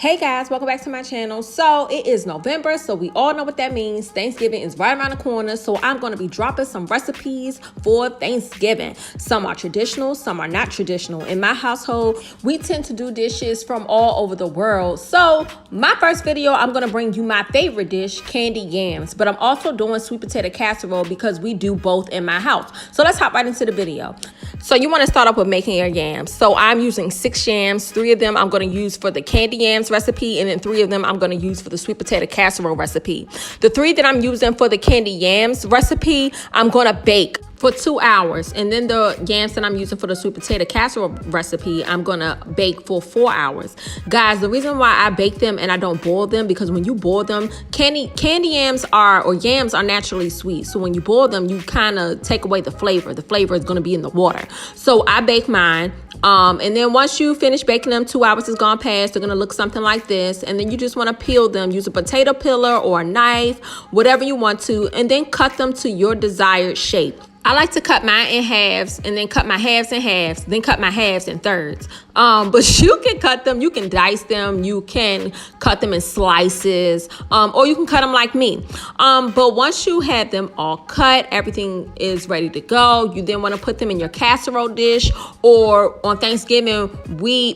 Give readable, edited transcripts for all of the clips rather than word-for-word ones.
Hey guys, welcome back to my channel. So it is November, so we all know what that means. Thanksgiving is right around the corner, so I'm going to be dropping some recipes for Thanksgiving. Some are traditional, some are not traditional. In my household, we tend to do dishes from all over the world. So my first video, I'm going to bring you my favorite dish, Candied Yams, but I'm also doing sweet potato casserole because we do both in my house. So let's hop right into the video. So you want to start off with making your yams. So I'm using 6 yams. 3 of them I'm going to use for the Candied Yams recipe, and then 3 of them I'm going to use for the sweet potato casserole recipe. The 3 that I'm using for the Candied Yams recipe, I'm going to bake for 2 hours. And then the yams that I'm using for the sweet potato casserole recipe, I'm gonna bake for 4 hours. Guys, the reason why I bake them and I don't boil them, because when you boil them, candy yams are naturally sweet. So when you boil them, you kind of take away the flavor. The flavor is gonna be in the water. So I bake mine. And then once you finish baking them, 2 hours has gone past, they're gonna look something like this. And then you just wanna peel them. Use a potato peeler or a knife, whatever you want to, and then cut them to your desired shape. I like to cut mine in halves and then cut my halves in halves, then cut my halves in thirds. But you can cut them, you can dice them, you can cut them in slices, or you can cut them like me. But once you have them all cut, everything is ready to go. You then want to put them in your casserole dish, or on Thanksgiving,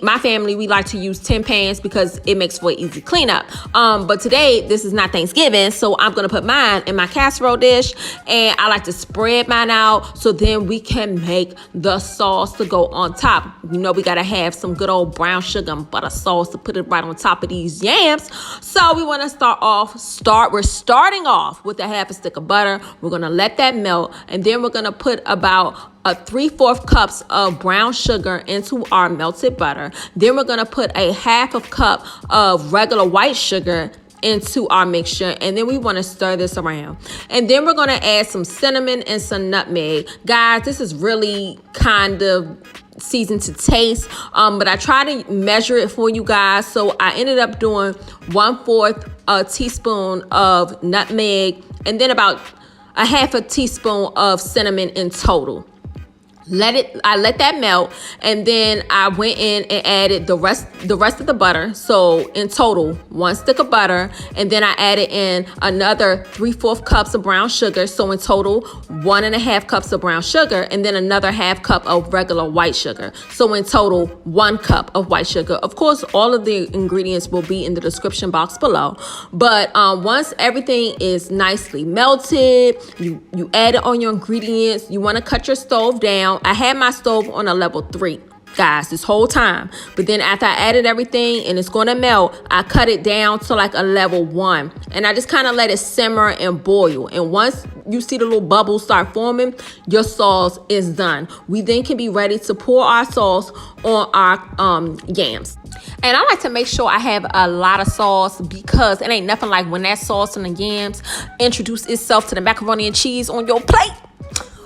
my family, we like to use tin pans because it makes for an easy cleanup. But today, this is not Thanksgiving, so I'm gonna put mine in my casserole dish, and I like to spread mine out so then we can make the sauce to go on top. You know, we gotta have some good old brown sugar and butter sauce to put it right on top of these yams. So we want to we're starting off with a half a stick of butter. We're gonna let that melt, and then we're gonna put about 3/4 cups of brown sugar into our melted butter. Then we're gonna put a half a cup of regular white sugar into our mixture, and then we want to stir this around, and then we're going to add some cinnamon and some nutmeg. Guys, this is really kind of seasoned to taste, but I try to measure it for you guys, so I ended up doing 1/4 teaspoon of nutmeg and then about a half a teaspoon of cinnamon in total. I let that melt, and then I went in and added the rest of the butter. So in total, 1 stick of butter, and then I added in another 3/4 cups of brown sugar. So in total, 1.5 cups of brown sugar, and then another half cup of regular white sugar. So in total, 1 cup of white sugar. Of course, all of the ingredients will be in the description box below. But once everything is nicely melted, you add it on your ingredients. You want to cut your stove down. I had my stove on a level 3, guys, this whole time. But then after I added everything and it's going to melt, I cut it down to like a level 1. And I just kind of let it simmer and boil. And once you see the little bubbles start forming, your sauce is done. We then can be ready to pour our sauce on our yams. And I like to make sure I have a lot of sauce, because it ain't nothing like when that sauce and the yams introduce itself to the macaroni and cheese on your plate.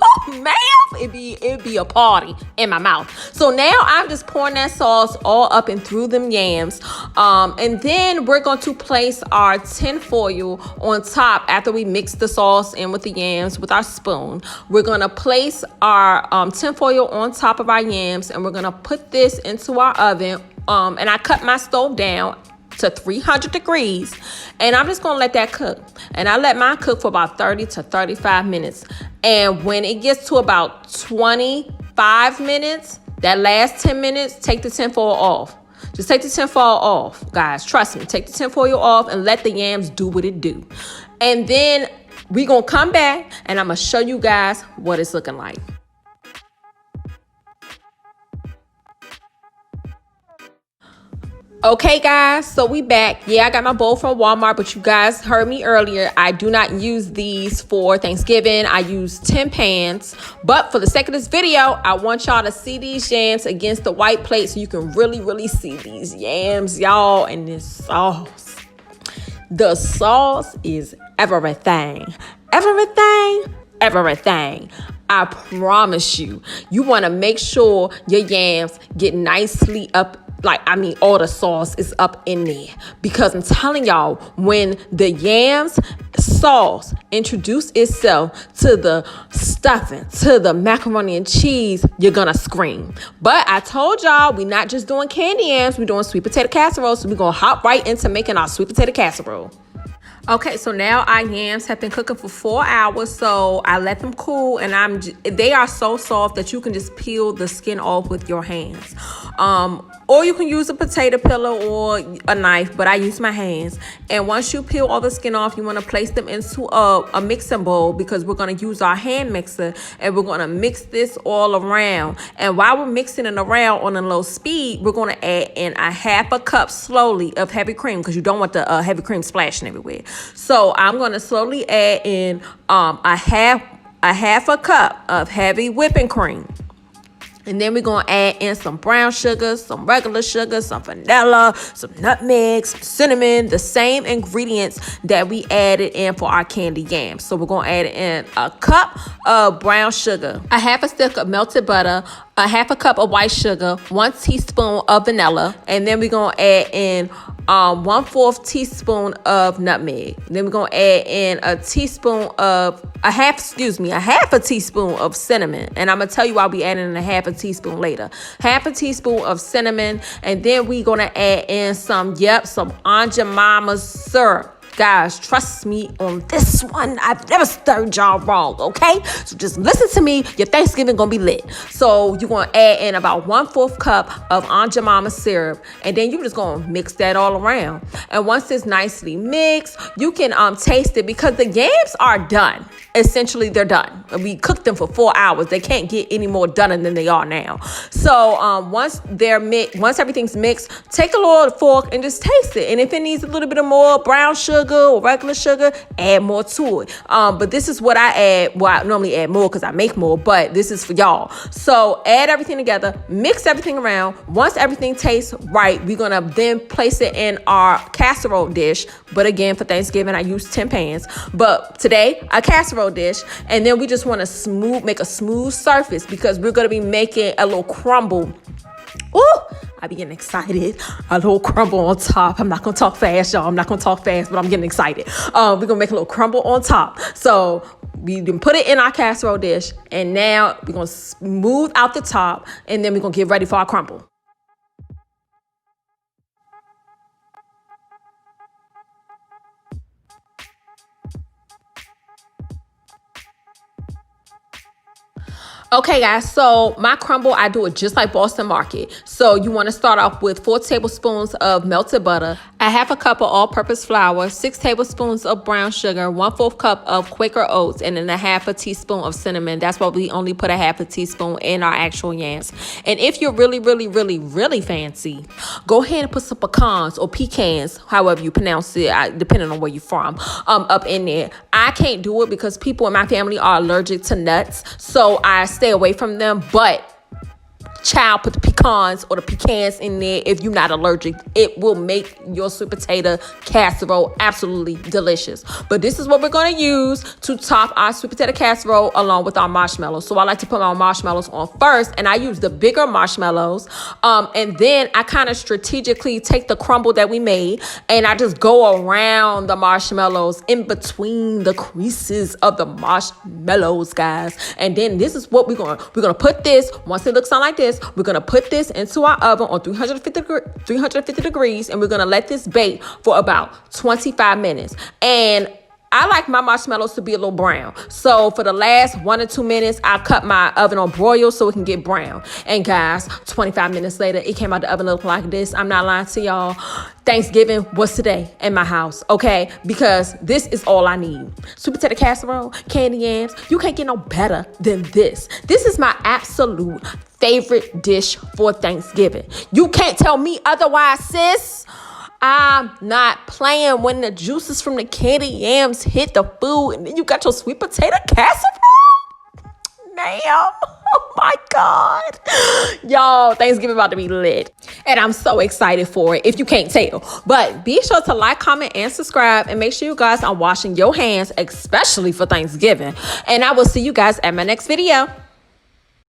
Oh, man, it'd be a party in my mouth. So now I'm just pouring that sauce all up and through them yams. And then we're going to place our tin foil on top after we mix the sauce in with the yams with our spoon. We're going to place our tin foil on top of our yams, and we're going to put this into our oven. And I cut my stove down to 300 degrees, and I'm just gonna let that cook. And I let mine cook for about 30 to 35 minutes. And when it gets to about 25 minutes, that last 10 minutes, take the tinfoil off. Just take the tinfoil off, guys. Trust me, take the tinfoil off and let the yams do what it do. And then we gonna come back, and I'm gonna show you guys what it's looking like. Okay, guys, so we back. Yeah, I got my bowl from Walmart, but you guys heard me earlier. I do not use these for Thanksgiving. I use tin pans. But for the sake of this video, I want y'all to see these yams against the white plate so you can really, really see these yams, y'all, and this sauce. The sauce is everything. Everything. I promise you. You want to make sure your yams get nicely up all the sauce is up in there. Because I'm telling y'all, when the yams sauce introduce itself to the stuffing, to the macaroni and cheese, you're gonna scream. But I told y'all, we're not just doing candy yams, we're doing sweet potato casserole. So we're gonna hop right into making our sweet potato casserole. Okay, so now our yams have been cooking for 4 hours, so I let them cool, and they are so soft that you can just peel the skin off with your hands. Or you can use a potato peeler or a knife, but I use my hands. And once you peel all the skin off, you want to place them into a mixing bowl, because we're going to use our hand mixer, and we're going to mix this all around. And while we're mixing it around on a low speed, we're going to add in a half a cup slowly of heavy cream, because you don't want the heavy cream splashing everywhere. So I'm going to slowly add in a half a cup of heavy whipping cream. And then we're going to add in some brown sugar, some regular sugar, some vanilla, some nutmeg, some cinnamon, the same ingredients that we added in for our candied yams. So we're going to add in a cup of brown sugar, a half a stick of melted butter, a half a cup of white sugar, 1 teaspoon of vanilla, and then we're going to add in 1/4 teaspoon of nutmeg. Then we're going to add in a half a teaspoon of cinnamon. And I'm going to tell you why we adding in a half a teaspoon later. Half a teaspoon of cinnamon. And then we're going to add in some Aunt Jemima's syrup. Guys, trust me on this one. I've never stirred y'all wrong, okay? So just listen to me. Your Thanksgiving gonna be lit. So you're gonna add in about 1/4 cup of Aunt Jemima's syrup, and then you're just gonna mix that all around. And once it's nicely mixed, you can taste it, because the yams are done. Essentially, they're done. We cooked them for 4 hours. They can't get any more done than they are now. So once everything's mixed, take a little fork and just taste it. And if it needs a little bit of more brown sugar or regular sugar, add more to it. But this is what I add. Well, I normally add more because I make more, but this is for y'all. So add everything together, mix everything around. Once everything tastes right, we're gonna then place it in our casserole dish. But again, for Thanksgiving, I use 10 pans. But today, a casserole dish. And then we just want to make a smooth surface, because we're gonna be making a little crumble. Ooh, I be getting excited. A little crumble on top. I'm not going to talk fast, y'all. I'm not going to talk fast, but I'm getting excited. We're going to make a little crumble on top. So we can put it in our casserole dish. And now we're going to smooth out the top. And then we're going to get ready for our crumble. Okay, guys, so my crumble, I do it just like Boston Market. So you want to start off with 4 tablespoons of melted butter, a half a cup of all-purpose flour, 6 tablespoons of brown sugar, 1/4 cup of Quaker oats, and then a half a teaspoon of cinnamon. That's why we only put a half a teaspoon in our actual yams. And if you're really, really, really, really fancy, go ahead and put some pecans or pecans, however you pronounce it, depending on where you're from, up in there. I can't do it because people in my family are allergic to nuts, so I stay away from them. But child, put the pecans or the pecans in there if you're not allergic. It will make your sweet potato casserole absolutely delicious. But this is what we're going to use to top our sweet potato casserole along with our marshmallows. So I like to put my marshmallows on first, and I use the bigger marshmallows. And then I kind of strategically take the crumble that we made, and I just go around the marshmallows in between the creases of the marshmallows, guys. And then this is what we're going to put this, once it looks like this, we're going to put this into our oven on 350 degrees, and we're going to let this bake for about 25 minutes. And I like my marshmallows to be a little brown. So for the last 1 or 2 minutes, I cut my oven on broil so it can get brown. And guys, 25 minutes later, it came out the oven looking like this. I'm not lying to y'all. Thanksgiving was today in my house, okay? Because this is all I need. Sweet potato casserole, candy yams. You can't get no better than this. This is my absolute favorite dish for Thanksgiving. You can't tell me otherwise, sis. I'm not playing when the juices from the candy yams hit the food, and then you got your sweet potato casserole. Ma'am. Oh my God. Y'all, Thanksgiving about to be lit. And I'm so excited for it, if you can't tell. But be sure to like, comment, and subscribe. And make sure you guys are washing your hands, especially for Thanksgiving. And I will see you guys at my next video.